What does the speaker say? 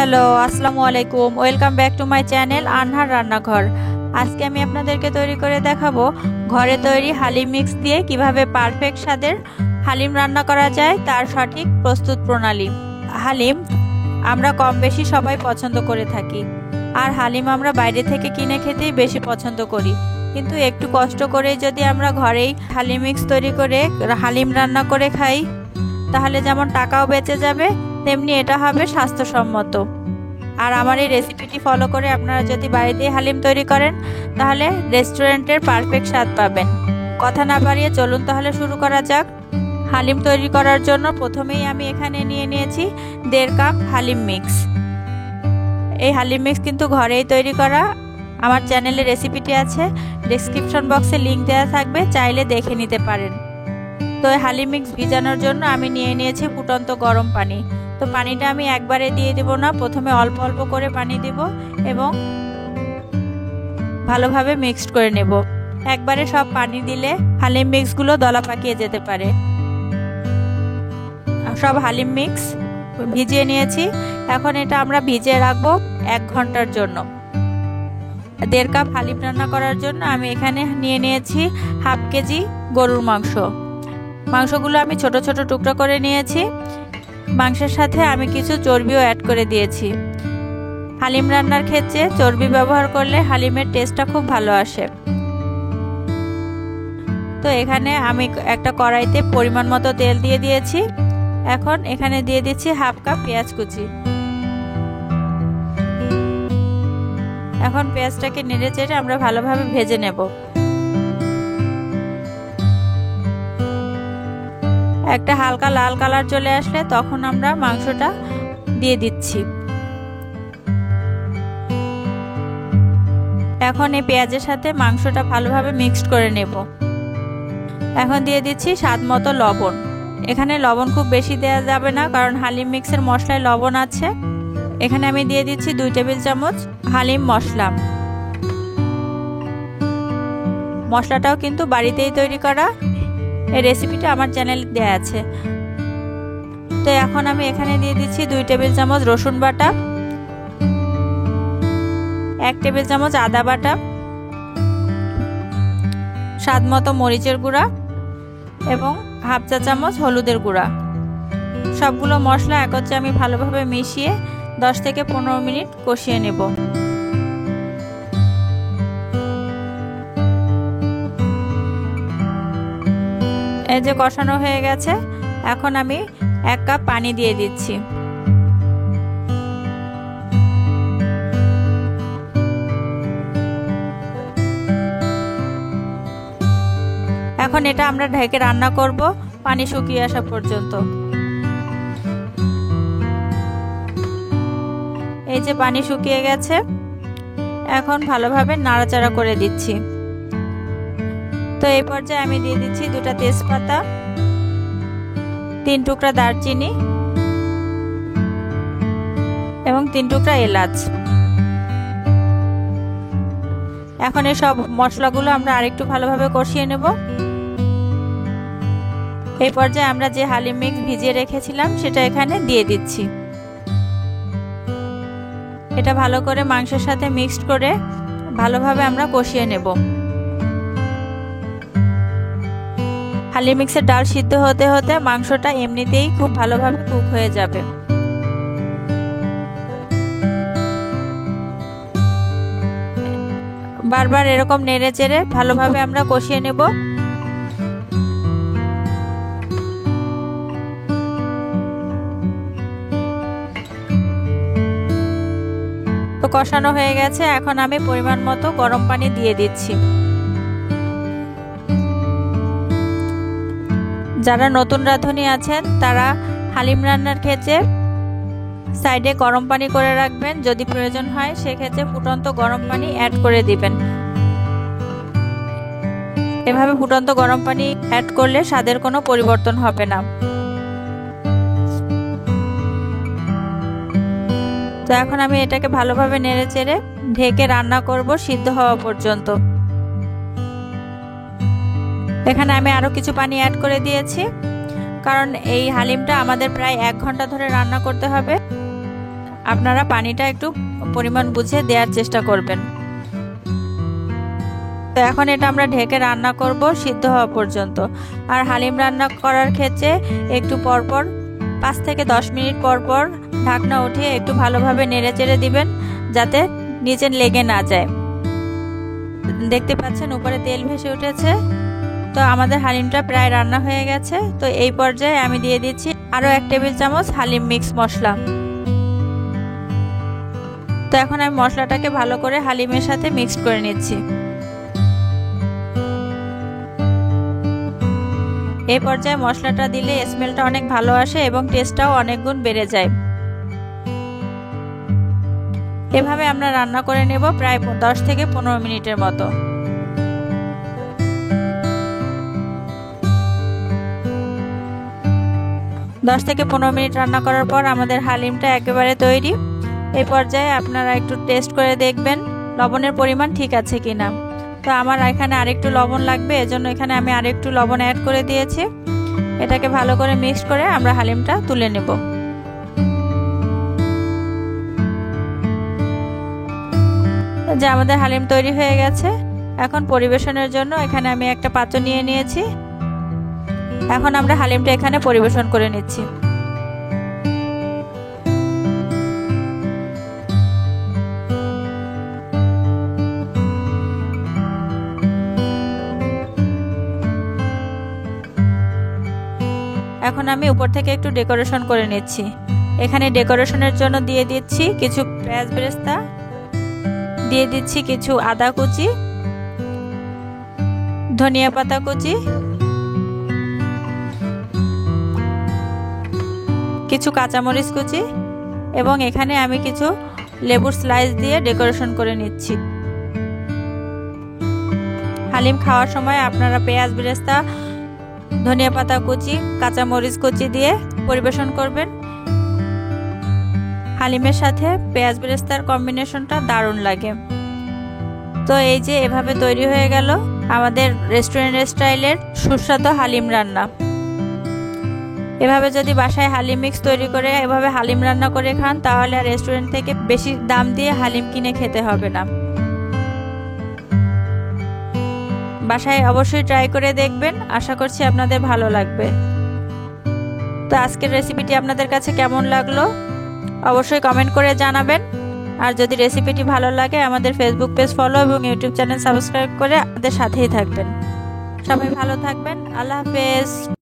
Hello, আসসালামু আলাইকুম। Welcome back to my channel আনহার রান্নাঘর। আজকে আমি আপনাদেরকে তৈরি করে দেখাবো ঘরে তৈরি হালিম মিক্স দিয়ে কিভাবে পারফেক্ট স্বাদের হালিম রান্না করা যায়, তার সঠিক প্রস্তুত প্রণালী। হালিম আমরা কম বেশি সবাই পছন্দ করে থাকি, আর হালিম আমরা বাইরে থেকে কিনে খেতেই বেশি পছন্দ করি। কিন্তু একটু কষ্ট করে যদি আমরা ঘরেই হালিম মিক্স তৈরি করে হালিম রান্না করে খাই, তাহলে যেমন টাকাও বেঁচে যাবে, তেমনি এটা হবে স্বাস্থ্যসম্মত। আর আমার এই রেসিপিটি ফলো করে আপনারা যদি বাড়িতেই হালিম তৈরি করেন, তাহলে রেস্টুরেন্টের পারফেক্ট স্বাদ পাবেন। কথা না বাড়িয়ে চলুন তাহলে শুরু করা যাক। হালিম তৈরি করার জন্য প্রথমেই আমি এখানে নিয়ে নিয়েছি 1.5 কাপ হালিম মিক্স। এই হালিম মিক্স কিন্তু ঘরেই তৈরি করা। আমার চ্যানেলে রেসিপিটি আছে, ডেসক্রিপশন বক্সে লিংক দেওয়া থাকবে, চাইলে দেখে নিতে পারেন। তো এই হালিম মিক্স ভিজানোর জন্য আমি নিয়ে নিয়েছি ফুটন্ত গরম পানি। তো পানিটা আমি একবারে দিয়ে দেব না, প্রথমে অল্প অল্প করে পানি দেব এবং ভালোভাবে মিক্সড করে নেব। একবারে সব পানি দিলে হালিম মিক্সগুলো দলা পাকিয়ে যেতে পারে। সব হালিম মিক্স ভিজিয়ে নিয়েছি। এখন এটা আমরা ভিজিয়ে রাখবো 1 ঘন্টার জন্য। 1.5 কাপ হালিম রান্না করার জন্য আমি এখানে নিয়ে নিয়েছি 1/2 কেজি গরুর মাংস। মাংসগুলো আমি ছোট ছোট টুকরো করে নিয়েছি। মাংসের সাথে আমি কিছু চর্বিও অ্যাড করে দিয়েছি। হালিম রান্নার ক্ষেত্রে চর্বি ব্যবহার করলে হালিমের টেস্টটা খুব ভালো আসে। তো এখানে আমি একটা কড়াইতে পরিমাণ মতো তেল দিয়ে দিয়েছি। এখন এখানে দিয়ে দিচ্ছি 1/2 কাপ পেঁয়াজ কুচি। এখন পেঁয়াজটাকে নেড়ে চেড়ে আমরা ভালোভাবে ভেজে নেব। একটা হালকা লাল কালার চলে আসলে তখন আমরা মাংসটা দিয়ে দিচ্ছি। এখন এই পেঁয়াজের সাথে মাংসটা ভালোভাবে মিক্সড করে নেব। এখন দিয়ে দিচ্ছি স্বাদ মতো লবণ। এখানে লবণ খুব বেশি দেওয়া যাবে না, কারণ হালিম মিক্সের মশলায় লবণ আছে। এখানে আমি দিয়ে দিচ্ছি 2 টেবিল চামচ হালিম মশলা। মশলাটাও কিন্তু বাড়িতেই তৈরি করা। এই রেসিপিটা আমার চ্যানেলে দেওয়া আছে। তো এখন আমি এখানে দিয়ে দিচ্ছি 2 টেবিল চামচ রসুন বাটা, 1 টেবিল চামচ আদা বাটা, স্বাদ মতো মরিচের গুঁড়া এবং 1/2 চা চামচ হলুদের গুঁড়া। সবগুলো মশলা একত্রে আমি ভালোভাবে মিশিয়ে 10 থেকে 15 মিনিট কষিয়ে নেব। এই যে কষানো হয়ে গেছে, এখন আমি 1 কাপ পানি দিয়ে দিচ্ছি। এখন এটা আমরা ঢেকে রান্না করব পানি শুকিয়ে আসা পর্যন্ত। এই যে পানি শুকিয়ে গেছে, এখন ভালোভাবে নাড়াচাড়া করে দিচ্ছি। তো এই পর্যায়ে আমি দিয়ে দিচ্ছি 2টা তেজপাতা, 3 টুকরা দারচিনি এবং 3 টুকরা এলাচ। এখন এই সব মশলাগুলো আমরা আরেকটু ভালোভাবে কষিয়ে নেব। এই পর্যায়ে আমরা যে হালিম মিক্স ভিজিয়ে রেখেছিলাম সেটা এখানে দিয়ে দিচ্ছি। এটা ভালো করে মাংসের সাথে মিক্সড করে ভালোভাবে আমরা কষিয়ে নেব। হালিম মিক্সের ডাল সিদ্ধ হতে হতে মাংসটা এমনিতেই খুব ভালোভাবে কুক হয়ে যাবে। বারবার এরকম নেড়ে চেড়ে ভালোভাবে আমরা কষিয়ে নেব। তো কষানো হয়ে গেছে, এখন আমি পরিমাণ মতো গরম পানি দিয়ে দিচ্ছি। যারা নতুন রাঁধুনি আছেন তারা হালিম রান্নার ক্ষেত্রে সাইডে গরম পানি করে রাখবেন। যদি প্রয়োজন হয় সেক্ষেত্রে ফুটন্ত গরম পানি অ্যাড করে দিবেন। এভাবে ফুটন্ত গরম পানি অ্যাড করলে স্বাদের কোনো পরিবর্তন হবে না। তো এখন আমি এটাকে ভালোভাবে নেড়ে চেড়ে ঢেকে রান্না করব সিদ্ধ হওয়া পর্যন্ত। এখানে আমি আরো কিছু পানি অ্যাড করে দিয়েছি, কারণ এই হালিমটা আমাদের প্রায় 1 ঘন্টা ধরে রান্না করতে হবে। আপনারা পানিটা একটু পরিমাণ বুঝে দেওয়ার চেষ্টা করবেন। তো এখন এটা আমরা ঢেকে রান্না করব সিদ্ধ হওয়া পর্যন্ত। আর হালিম রান্না করার ক্ষেত্রে একটু পরপর 5 থেকে 10 মিনিট পরপর ঢাকনা উঠিয়ে একটু ভালোভাবে নেড়েচেড়ে দিবেন, যাতে নিচে লেগে না যায়। দেখতে পাচ্ছেন উপরে তেল ভেসে উঠেছে। তো আমাদের হালিমটা প্রায় রান্না হয়ে গেছে। তো এই পর্যায়ে আমি দিয়ে দিচ্ছি আরও 1 টেবিল চামচ হালিম মিক্স মশলা। তো এখন আমি মশলাটাকে ভালো করে হালিমের সাথে মিক্সড করে নিচ্ছি। এই পর্যায়ে মশলাটা দিলে স্মেলটা অনেক ভালো আসে এবং টেস্টটাও অনেক গুণ বেড়ে যায়। এভাবে আমরা রান্না করে নেব প্রায় 10 থেকে 15 মিনিটের মতো। 10 থেকে 15 মিনিট রান্না করার পর আমাদের হালিমটা একেবারে তৈরি। এই পর্যায়ে আপনারা একটু টেস্ট করে দেখবেন লবণের পরিমাণ ঠিক আছে কিনা। তো আমার এখানে আরেকটু লবণ লাগবে, এজন্য এখানে আমি আরেকটু লবণ অ্যাড করে দিয়েছি। এটাকে ভালো করে মিক্স করে আমরা হালিমটা তুলে নেব। যে আমাদের হালিম তৈরি হয়ে গেছে। এখন পরিবেশনের জন্য এখানে আমি একটা পাত্র নিয়ে নিয়েছি। এখন আমরা হালিমটা এখানে পরিবেশন করে নিচ্ছি। এখন আমি উপর থেকে একটু ডেকোরেশন করে নিচ্ছি। এখানে ডেকোরেশনের জন্য দিয়ে দিচ্ছি কিছু পেঁয়াজ বেরেস্তা, দিয়ে দিচ্ছি কিছু আদা কুচি, ধনিয়া পাতা কুচি, কিছু কাঁচামরিচ কুচি এবং এখানে আমি কিছু লেবুর স্লাইস দিয়ে ডেকোরেশন করে নিচ্ছি। হালিম খাওয়ার সময় আপনারা পেঁয়াজ বেরেস্তা, ধনিয়া পাতা কুচি, কাঁচামরিচ কুচি দিয়ে পরিবেশন করবেন। হালিমের সাথে পেঁয়াজ বেরেস্তার কম্বিনেশনটা দারুণ লাগে। তো এই যে এভাবে তৈরি হয়ে গেল আমাদের রেস্টুরেন্ট স্টাইলের সুস্বাদু হালিম রান্না। এভাবে যদি বাসায় হালিম মিক্স তৈরি করে এভাবে হালিম রান্না করে খান, তাহলে আর রেস্টুরেন্ট থেকে বেশি দাম দিয়ে হালিম কিনে খেতে হবে না। বাসায় অবশ্যই ট্রাই করে দেখবেন, আশা করছি আপনাদের ভালো লাগবে। তো আজকের রেসিপিটি আপনাদের কাছে কেমন লাগলো অবশ্যই কমেন্ট করে জানাবেন। আর যদি রেসিপিটি ভালো লাগে আমাদের ফেসবুক পেজ ফলো এবং ইউটিউব চ্যানেল সাবস্ক্রাইব করে আমাদের সাথেই থাকবেন। সবাই ভালো থাকবেন। আল্লাহ হাফেজ।